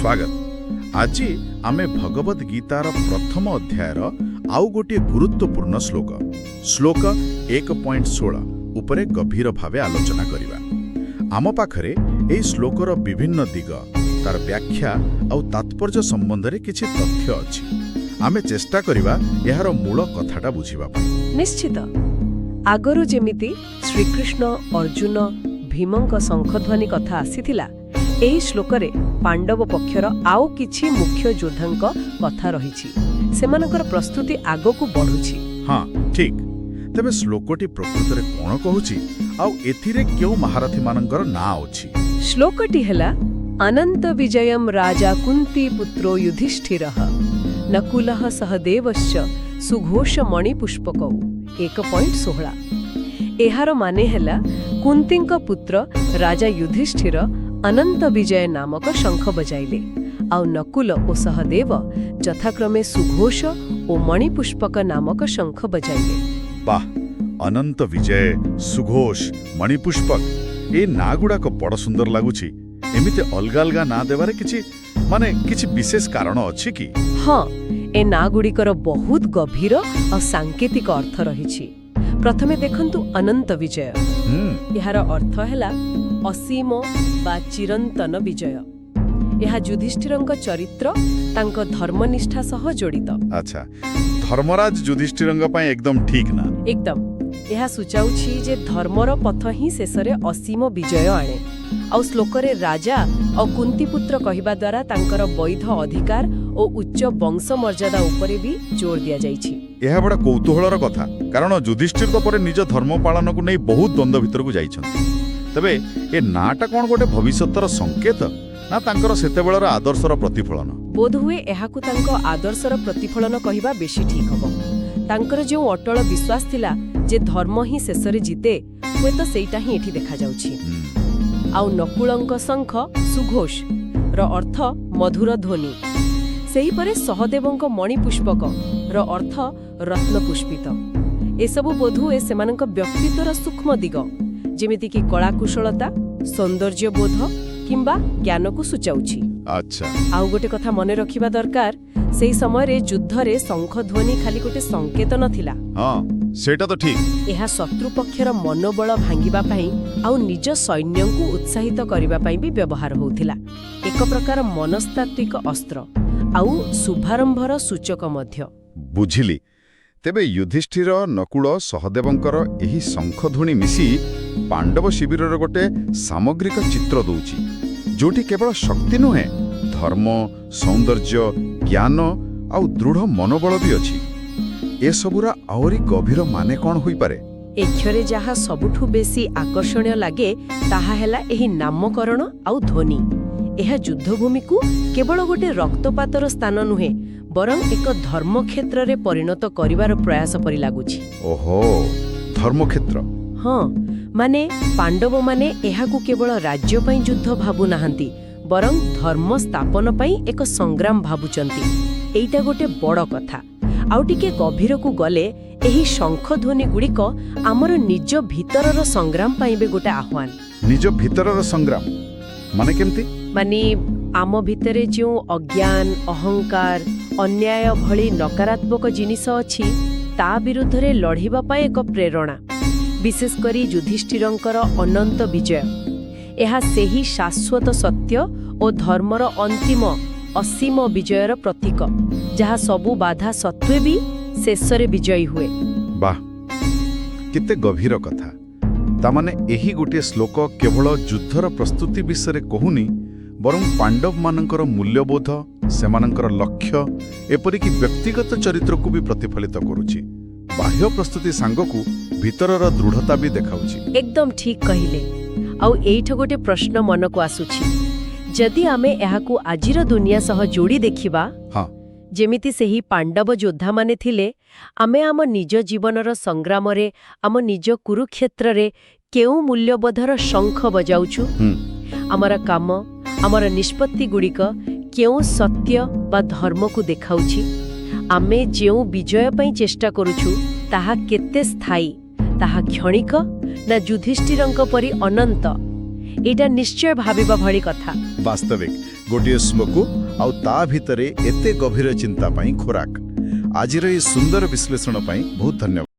स्वागत। आज आमे भगवद गीतार प्रथम अध्यायर आउ गोटे गुरुत्वपूर्ण श्लोक 1.16 उपरे गभीर भावे आलोचना करिबा। आम पाखरे एई श्लोकर विभिन्न दिग तार व्याख्या आउ तात्पर्य संबंध रे किछि तथ्य अछि। आमे चेष्टा करिबा एहार मूल कथाटा बुझिबा पई। निश्चित आगरु जेमिति श्रीकृष्ण अर्जुन भीमंक शंखध्वनि कथा आसीथिला, एई श्लोकरे पांडव पक्षर आउ किछि मुख्य योद्धांक कथा रहिछि। सेमानकर प्रस्तुति आगकु बढ़ुछि। हाँ ठीक। तबे श्लोकटी प्रकृतरे कोन कहूछि आउ एथिरे केउ महारथी मानकर ना अछि? श्लोकटी हेला अनंत विजयम राजा कुंती पुत्रो युधिष्ठिरः नकुलः सहदेवश्च सुघोष मणिपुष्पकौ 1.16। एहार माने हेला कुंतींक पुत्र राजा युधिष्ठिर अनंत विजय नामक शंख बजाइले, आउ नकुल ओ सहदेव यथाक्रमे सुघोष ओ मणिपुष्पक नामक शंख बजाइले। वाह, अनंत विजय, सुघोष, मणिपुष्पक ए ना गुड़ाक बड़ सुंदर लागुछि। एमिते अलगा अलगा ना देवारे किछि विशेष कारण अछि कि? हाँ, ए ना गुड़िकर बहुत गभीर और सांकेतिक अर्थ रहिछि। प्रथमे देखंतु अनंत विजय। एहार अर्थ हेला असीम बा चिरंतन विजय। यह युधिष्ठिरंक चरित्र तांक धर्मनिष्ठा सह जड़ित। अच्छा, धर्मराज युधिष्ठिरंक पय एकदम ठीक ना? एकदम। यह सूचाउछि जे धर्मर पथ ही शेषरे असीम विजय आणे। आ श्लोकरे राजा और कुंतीपुत्र कहिबा द्वारा तांकर वैध अधिकार और उच्च वंश मर्यादा उपरे भी जोर दिया जाइछि। यह बड़ा कौतूहलर कथा, कारण युधिष्ठिर तो परे निज धर्म पालन को नहीं बहुत द्वंद्व भीतर को जाइछन्ति। तबे ए नाटा कोन गोटे भविष्यतर संकेत ना तांकर सेतेबेलर आदर्शर प्रतिफलन? बोधहुए एहाकु तांको आदर्शर प्रतिफलन कहिबा बेसी ठीक हबो। तांकर जो अटल विश्वास थिला जे धर्म ही शेषरे जीते, हुए तो सेटा ही एठी देखा जाउछि। आउ नकुलंक शंख सुघोष र अर्थ मधुर ध्वनि, सेही परे सहदेवंक मणिपुष्पक र अर्थ रत्नपुष्पित। एसबु बोधहुए सेमानंक व्यक्तित्वर सूक्ष्म दिग, जेमिति कि कलाकुशलता, सौंदर्य बोध किंबा ज्ञान को सूचाउछि। अच्छा, आउ गोटे कथा मने रखिबा दरकार, सेही समय रे युद्ध रे शंख ध्वनि खाली गोटे संकेत नथिला। हां, सेटा तो ठीक। एहा शत्रु पक्षर मनोबल भांगिबा पई आउ निज सैन्य को उत्साहित करिबा पई भी व्यवहार होउथिला। एक प्रकार मनस्तात्विक अस्त्र आउ शुभारंभर सूचक मध्य। बुझिली। तेबे युधिष्ठिर, नकुल, सहदेवंकर एही शंखध्वनि मिसी पांडव शिविरर गोटे सामग्रिक चित्र दउछि, जोटी केवल शक्ति नुहे, धर्म, सौंदर्य, ज्ञान आउ दृढ़ मनोबल भी अछि। ए सबुरा आउरी गभीर माने कोन होई पारे? एक्षरे जहा सबुठु बेसी आकर्षणीय लागे ताहा हेला एही नामकरण आउ ध्वनि। एहा युद्धभूमि को केवल गोटे रक्तपातर स्थान नुहे, बरं एक धर्मक्षेत्र रे परिणत करिवार प्रयास परि लागुछि। ओहो, धर्मक्षेत्र। हाँ, माने पांडव माने एहाकु केवल राज्य पई युद्ध भाबु नाहंती, बरं धर्म स्थापन पई एक संग्राम भाबुचंती। एइटा गोटे बड़ कथा। आउ टिके गभीर को गले एही शंख ध्वनि गुड़िक आमर निज भीतरर संग्राम पई बे गोटे आह्वान। निज भीतरर संग्राम माने केमती? माने आम भितरे जो अज्ञान, अहंकार, अन्याय भली नकारात्मक जिनिस अछि, ता विरुद्ध रे लढिबा पई एक प्रेरणा। विशेष करी युधिष्ठिरंकर अनंत विजय, एहा सेही शाश्वत सत्य और धर्मर अंतिम असीम विजयर प्रतीक, जहा सबु बाधा सत्वे भी शेषरे विजयी हुए। वाह, किते गभीर कथा। तामाने एही गोटे श्लोक केवल युद्धर प्रस्तुति विषय कहूनी, बरं पांडव मानकर मूल्यबोध, सेमानकर लक्ष्य, एपरिकी व्यक्तिगत चरित्र को भी प्रतिफलित करुछि। बाह्य प्रस्तुति सांगकू भीतरर दृढ़ता भी देखाउछि। एकदम ठीक कहिले। आउ एइठ गोटे प्रश्न मन को आसुछि, जदि आमे एहाकू आजिर दुनिया सह जोड़ी देखिबा, हाँ, जेमिति सेही पांडव योद्धा माने थिले, आमे आम निज जीवनर संग्राम रे, आम निज कुरुक्षेत्र रे केउ मूल्यबोधर शंख बजाउछु? आमर काम, आमर निष्पत्ति गुड़िक केउ सत्य बा धर्म को देखाउछि? आमे जेउ विजय पई चेष्टा करूछु ताहा केते स्थायी, ताहा क्षणिक ना युधिष्ठिरंक परि अनंत? एटा निश्चय भाबिबा भली कथा। वास्तविक गोटे श्लोक आउ ता भितरे एते गभीर चिंता पाई खोराक। आजिर ए सुंदर विश्लेषण पाई बहुत धन्यवाद।